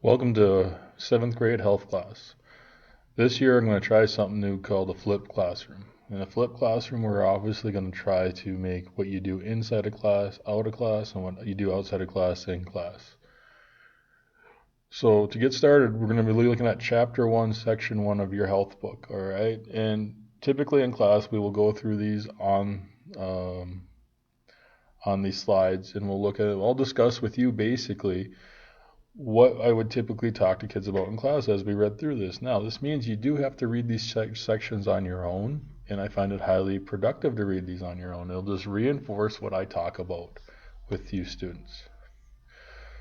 Welcome to 7th grade health class. This year I'm going to try something new called a flipped classroom. In a flipped classroom, we're obviously going to try to make what you do inside a class, out of class, and what you do outside of class, in class. So to get started, we're going to be looking at Chapter 1, Section 1 of your health book, all right? And typically in class, we will go through these on these slides, and we'll look at it. I'll discuss with you basically what I would typically talk to kids about in class as we read through this. Now, this means you do have to read these sections on your own, and I find it highly productive to read these on your own. It'll just reinforce what I talk about with you students.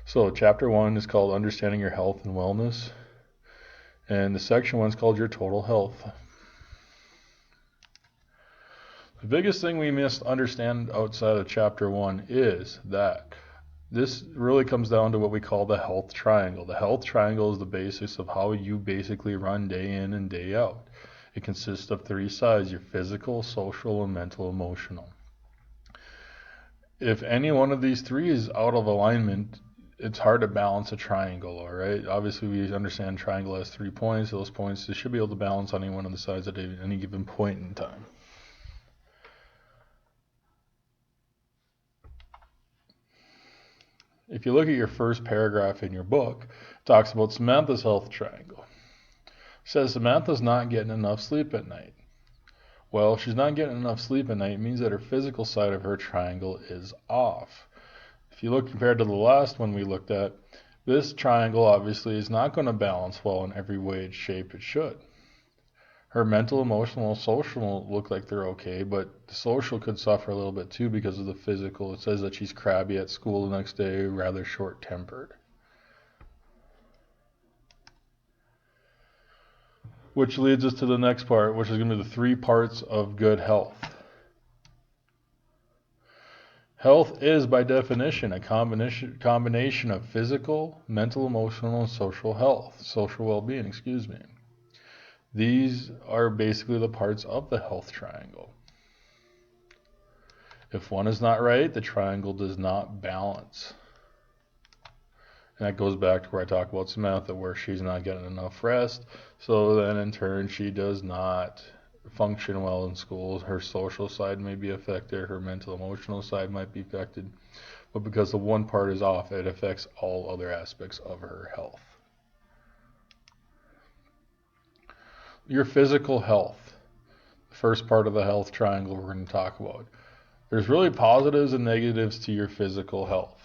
So, Chapter 1 is called Understanding Your Health and Wellness, and the Section 1 is called Your Total Health. The biggest thing we must understand outside of Chapter 1 is that this really comes down to what we call the health triangle. The health triangle is the basis of how you basically run day in and day out. It consists of three sides: your physical, social, and mental, emotional. If any one of these three is out of alignment, it's hard to balance a triangle, all right? Obviously, we understand triangle has 3 points. Those points, they should be able to balance on any one of the sides at any given point in time. If you look at your first paragraph in your book, it talks about Samantha's health triangle. It says Samantha's not getting enough sleep at night. Well, if she's not getting enough sleep at night, it means that her physical side of her triangle is off. If you look compared to the last one we looked at, this triangle obviously is not going to balance well in every way, shape it should. Her mental, emotional, social look like they're okay, but the social could suffer a little bit too because of the physical. It says that she's crabby at school the next day, rather short-tempered. Which leads us to the next part, which is going to be the 3 parts of good health. Health is, by definition, a combination of physical, mental, emotional, and social health, social well-being, excuse me. These are basically the parts of the health triangle. If one is not right, the triangle does not balance. And that goes back to where I talk about Samantha, where she's not getting enough rest. So then in turn, she does not function well in school. Her social side may be affected. Her mental, emotional side might be affected. But because the one part is off, it affects all other aspects of her health. Your physical health, the first part of the health triangle we're going to talk about. There's really positives and negatives to your physical health.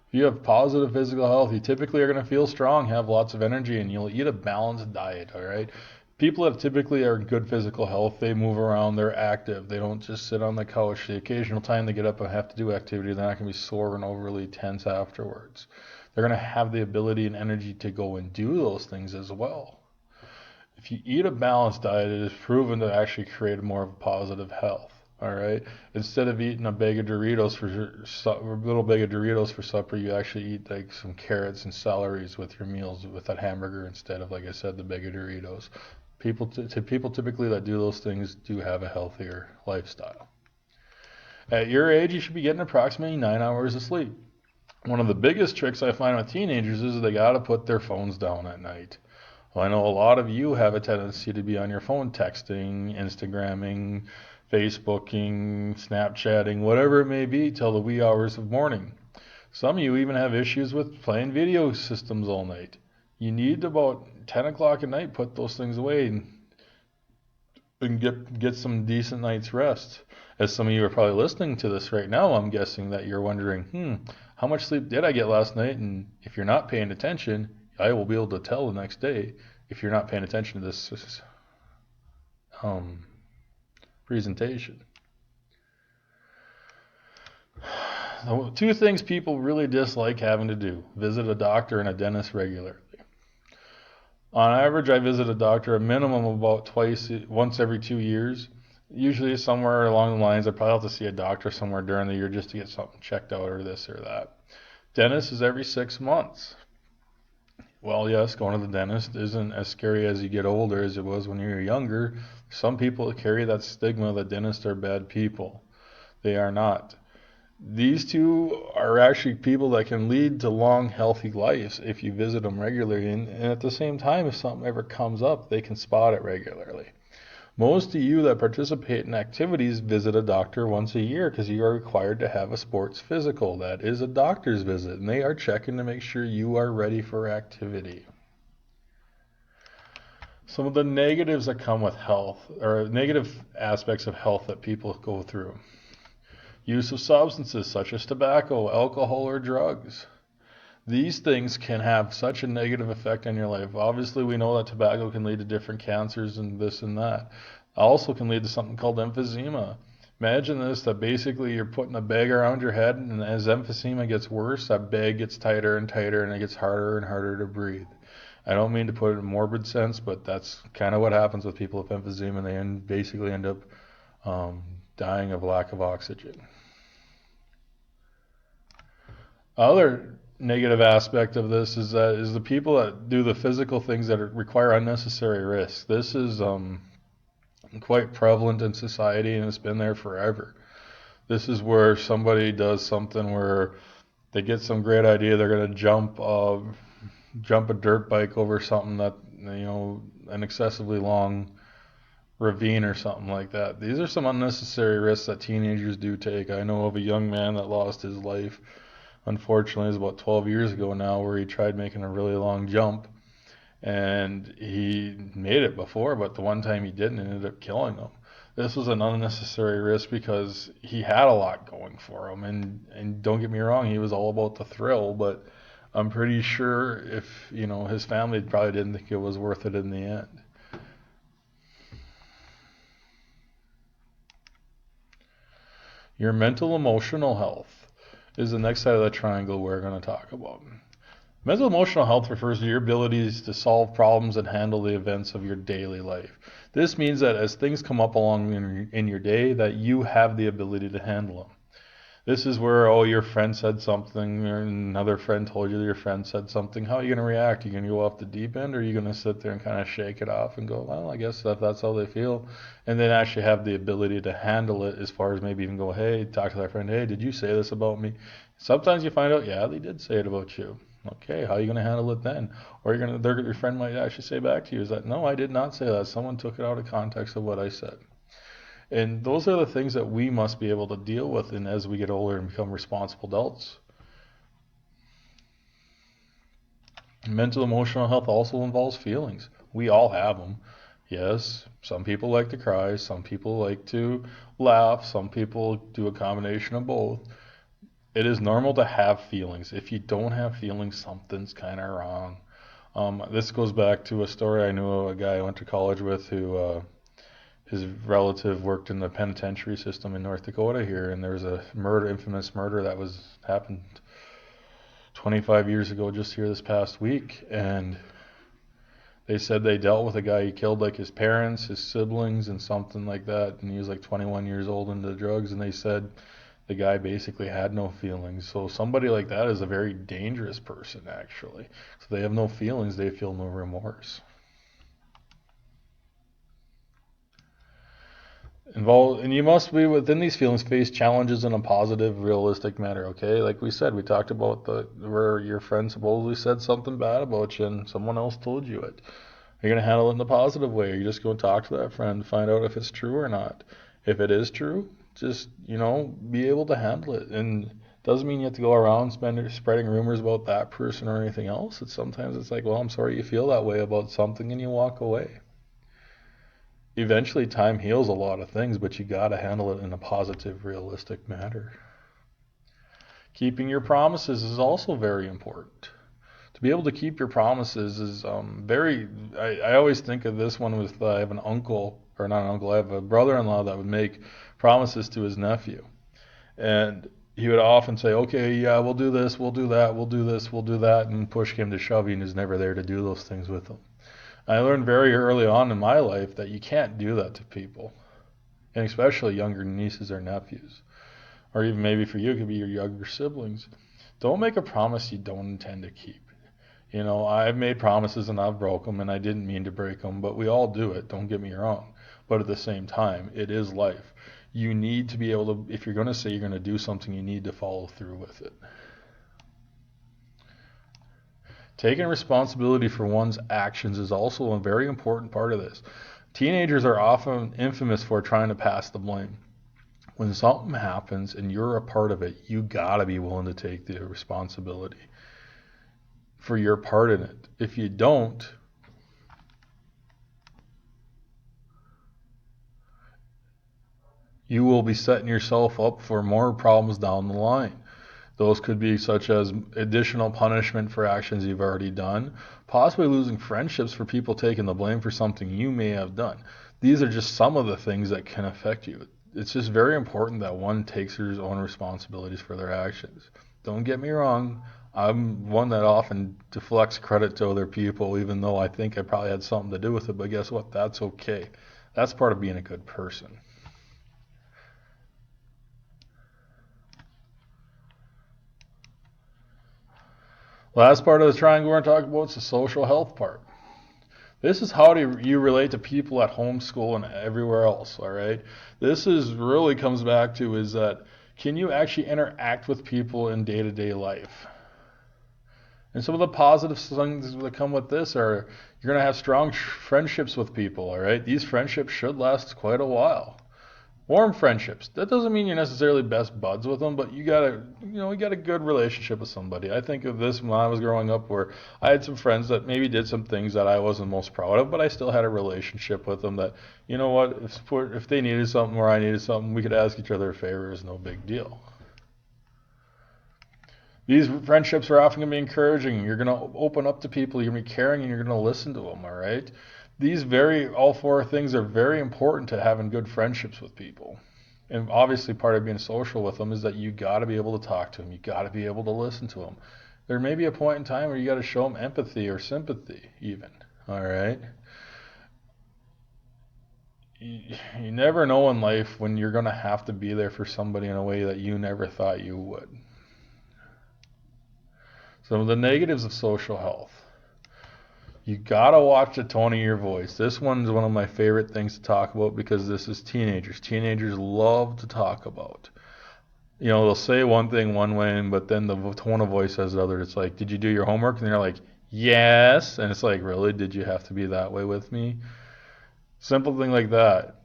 If you have positive physical health, you typically are going to feel strong, have lots of energy, and you'll eat a balanced diet, all right? People that typically are in good physical health, they move around, they're active. They don't just sit on the couch. The occasional time they get up and have to do activity, they're not going to be sore and overly tense afterwards. They're going to have the ability and energy to go and do those things as well. If you eat a balanced diet, it is proven to actually create more of a positive health. All right. Instead of eating a little bag of Doritos for supper, you actually eat like some carrots and celeries with your meals with that hamburger instead of, like I said, the bag of Doritos. People typically that do those things do have a healthier lifestyle. At your age, you should be getting approximately 9 hours of sleep. One of the biggest tricks I find with teenagers is they got to put their phones down at night. Well, I know a lot of you have a tendency to be on your phone texting, Instagramming, Facebooking, Snapchatting, whatever it may be, till the wee hours of morning. Some of you even have issues with playing video systems all night. You need about 10 o'clock at night, put those things away and get some decent night's rest. As some of you are probably listening to this right now, I'm guessing that you're wondering, how much sleep did I get last night? And if you're not paying attention, I will be able to tell the next day if you're not paying attention to this presentation. 2 things people really dislike having to do: visit a doctor and a dentist regularly. On average, I visit a doctor a minimum of about once every 2 years. Usually somewhere along the lines, I probably have to see a doctor somewhere during the year just to get something checked out or this or that. Dentist is every 6 months. Well, yes, going to the dentist isn't as scary as you get older as it was when you were younger. Some people carry that stigma that dentists are bad people. They are not. These two are actually people that can lead to long, healthy lives if you visit them regularly. And at the same time, if something ever comes up, they can spot it regularly. Most of you that participate in activities visit a doctor once a year because you are required to have a sports physical. That is a doctor's visit, and they are checking to make sure you are ready for activity. Some of the negatives that come with health, or negative aspects of health that people go through. Use of substances such as tobacco, alcohol, or drugs. These things can have such a negative effect on your life. Obviously, we know that tobacco can lead to different cancers and this and that. Also can lead to something called emphysema. Imagine this, that basically you're putting a bag around your head, and as emphysema gets worse, that bag gets tighter and tighter, and it gets harder and harder to breathe. I don't mean to put it in a morbid sense, but that's kind of what happens with people with emphysema. They basically end up dying of lack of oxygen. Other negative aspect of this is the people that do the physical things that require unnecessary risk. This is quite prevalent in society, and it's been there forever. This is where somebody does something where they get some great idea. They're going to jump a dirt bike over something that, an excessively long ravine or something like that. These are some unnecessary risks that teenagers do take. I know of a young man that lost his life. Unfortunately, it was about 12 years ago now, where he tried making a really long jump, and he made it before, but the one time he didn't, it ended up killing him. This was an unnecessary risk because he had a lot going for him, and don't get me wrong, he was all about the thrill, but I'm pretty sure if, his family probably didn't think it was worth it in the end. Your mental emotional health is the next side of the triangle we're going to talk about. Mental emotional health refers to your abilities to solve problems and handle the events of your daily life. This means that as things come up along in your day, that you have the ability to handle them. This is where, your friend said something, or another friend told you that your friend said something. How are you going to react? Are you going to go off the deep end, or are you going to sit there and kind of shake it off and go, well, I guess that's how they feel, and then actually have the ability to handle it, as far as maybe even go, hey, talk to that friend, hey, did you say this about me? Sometimes you find out, yeah, they did say it about you. Okay, how are you going to handle it then? Or your friend might actually say back to you, is that, no, I did not say that. Someone took it out of context of what I said. And those are the things that we must be able to deal with as we get older and become responsible adults. Mental emotional health also involves feelings. We all have them. Yes, some people like to cry, some people like to laugh, some people do a combination of both. It is normal to have feelings. If you don't have feelings, something's kind of wrong. This goes back to a story I knew of a guy I went to college with who his relative worked in the penitentiary system in North Dakota here, and there was a infamous murder that happened 25 years ago just here this past week, and they said they dealt with a guy, he killed like his parents, his siblings, and something like that, and he was like 21 years old into drugs, and they said the guy basically had no feelings. So somebody like that is a very dangerous person, actually. So they have no feelings, they feel no remorse. Involved, and you must be within these feelings face challenges in a positive, realistic manner. Okay, like we said, we talked about where your friend supposedly said something bad about you, and someone else told you it. Are you gonna handle it in a positive way? Are you just going to talk to that friend, find out if it's true or not? If it is true, just be able to handle it. And doesn't mean you have to go around spreading rumors about that person or anything else. Sometimes it's like, well, I'm sorry you feel that way about something, and you walk away. Eventually time heals a lot of things, but you got to handle it in a positive, realistic manner. Keeping your promises is also very important. To be able to keep your promises is I always think of this one with, I have an uncle, or not an uncle, I have a brother-in-law that would make promises to his nephew. And he would often say, okay, yeah, we'll do this, we'll do that, we'll do this, we'll do that, and push him to shove, and he's never there to do those things with him. I learned very early on in my life that you can't do that to people, and especially younger nieces or nephews, or even maybe for you, it could be your younger siblings. Don't make a promise you don't intend to keep. I've made promises and I've broke them, and I didn't mean to break them, but we all do it, don't get me wrong. But at the same time, it is life. You need to be able to, if you're going to say you're going to do something, you need to follow through with it. Taking responsibility for one's actions is also a very important part of this. Teenagers are often infamous for trying to pass the blame. When something happens and you're a part of it, you gotta be willing to take the responsibility for your part in it. If you don't, you will be setting yourself up for more problems down the line. Those could be such as additional punishment for actions you've already done, possibly losing friendships for people taking the blame for something you may have done. These are just some of the things that can affect you. It's just very important that one takes their own responsibilities for their actions. Don't get me wrong, I'm one that often deflects credit to other people, even though I think I probably had something to do with it, but guess what? That's okay. That's part of being a good person. Last part of the triangle we're going to talk about is the social health part. This is how do you relate to people at home, school, and everywhere else, all right? This is really comes back to is that can you actually interact with people in day-to-day life? And some of the positive things that come with this are you're going to have strong friendships with people, all right? These friendships should last quite a while. Warm friendships. That doesn't mean you're necessarily best buds with them, but you got a good relationship with somebody. I think of this when I was growing up where I had some friends that maybe did some things that I wasn't most proud of, but I still had a relationship with them that, you know what, if they needed something or I needed something, we could ask each other favors, no big deal. These friendships are often going to be encouraging. You're going to open up to people, you're going to be caring, and you're going to listen to them, all right? All four things are very important to having good friendships with people. And obviously part of being social with them is that you got to be able to talk to them. You got to be able to listen to them. There may be a point in time where you got to show them empathy or sympathy even, all right? You never know in life when you're going to have to be there for somebody in a way that you never thought you would. Some of the negatives of social health. You gotta watch the tone of your voice. This one's one of my favorite things to talk about because this is teenagers. Teenagers love to talk about. They'll say one thing one way, but then the tone of voice says the other. It's like, did you do your homework? And they're like, yes. And it's like, really? Did you have to be that way with me? Simple thing like that.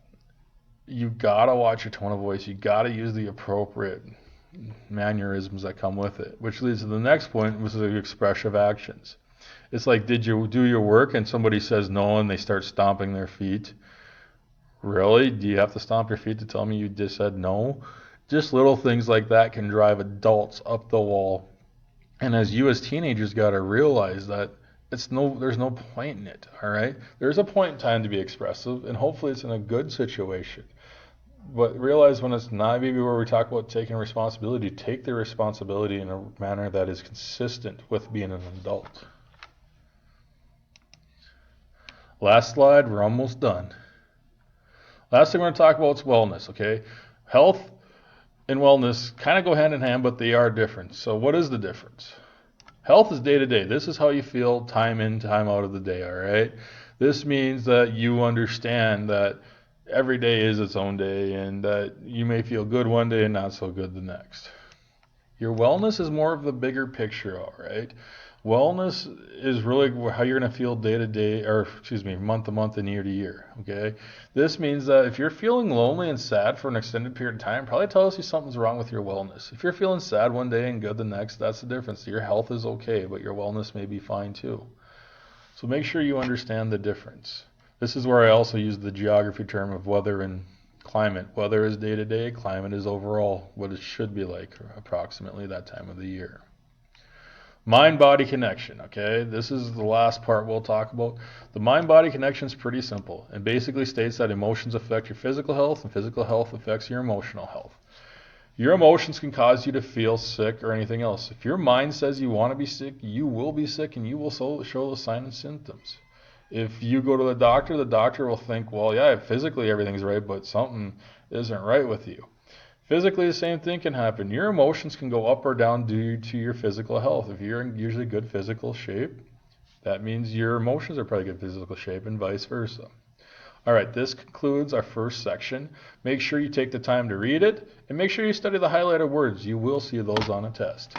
You gotta watch your tone of voice. You gotta use the appropriate mannerisms that come with it, which leads to the next point, which is the expressive actions. It's like, did you do your work? And somebody says no, and they start stomping their feet. Really? Do you have to stomp your feet to tell me you just said no? Just little things like that can drive adults up the wall. And as teenagers got to realize that there's no point in it, all right? There's a point in time to be expressive, and hopefully it's in a good situation. But realize when it's not maybe where we talk about taking responsibility, take the responsibility in a manner that is consistent with being an adult. Last slide, we're almost done. Last thing we're going to talk about is wellness, okay? Health and wellness kind of go hand in hand, but they are different. So what is the difference? Health is day to day. This is how you feel time in, time out of the day, all right? This means that you understand that every day is its own day and that you may feel good one day and not so good the next. Your wellness is more of the bigger picture, all right? Wellness is really how you're going to feel day to day, month to month and year to year, okay? This means that if you're feeling lonely and sad for an extended period of time, probably tells you something's wrong with your wellness. If you're feeling sad one day and good the next, that's the difference. Your health is okay, but your wellness may be fine too. So make sure you understand the difference. This is where I also use the geography term of weather and climate. Weather is day to day, climate is overall what it should be like approximately that time of the year. Mind-body connection, okay? This is the last part we'll talk about. The mind-body connection is pretty simple and basically states that emotions affect your physical health and physical health affects your emotional health. Your emotions can cause you to feel sick or anything else. If your mind says you want to be sick, you will be sick and you will show the signs and symptoms. If you go to the doctor will think, well, yeah, physically everything's right, but something isn't right with you. Physically, the same thing can happen. Your emotions can go up or down due to your physical health. If you're in usually good physical shape, that means your emotions are probably good physical shape and vice versa. All right, this concludes our first section. Make sure you take the time to read it, and make sure you study the highlighted words. You will see those on a test.